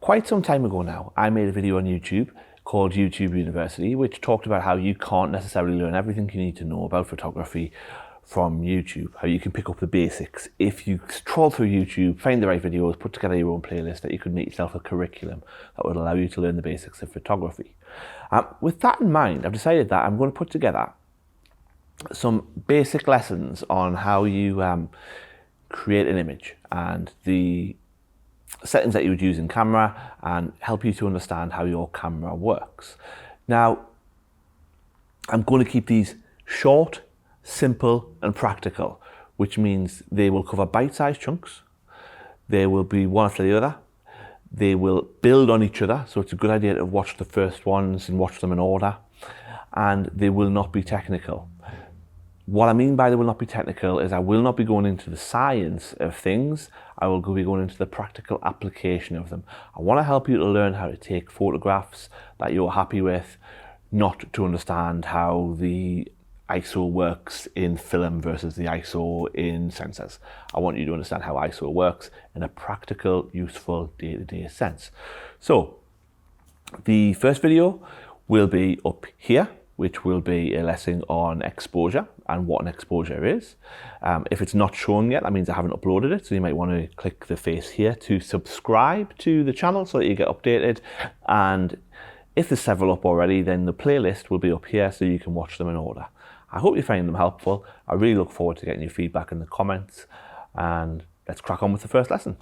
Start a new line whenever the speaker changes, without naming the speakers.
Quite some time ago now, I made a video on YouTube called YouTube University, which talked about how you can't necessarily learn everything you need to know about photography from YouTube, how you can pick up the basics. If you troll through YouTube, find the right videos, put together your own playlist, that you could make yourself a curriculum that would allow you to learn the basics of photography. With that in mind, I've decided that I'm going to put together some basic lessons on how you create an image and the settings that you would use in camera, and help you to understand how your camera works. Now, I'm going to keep these short, simple and practical, which means they will cover bite-sized chunks. They will be one after the other. They will build on each other, so it's a good idea to watch the first ones and watch them in order. And they will not be technical. What I mean by they will not be technical is I will not be going into the science of things. I will be going into the practical application of them. I want to help you to learn how to take photographs that you're happy with, not to understand how the ISO works in film versus the ISO in sensors. I want you to understand how ISO works in a practical, useful, day-to-day sense. So the first video will be up here, which will be a lesson on exposure and what an exposure is. If it's not shown yet, that means I haven't uploaded it, so you might want to click the face here to subscribe to the channel so that you get updated. And if there's several up already, then the playlist will be up here so you can watch them in order. I hope you find them helpful. I really look forward to getting your feedback in the comments, and let's crack on with the first lesson.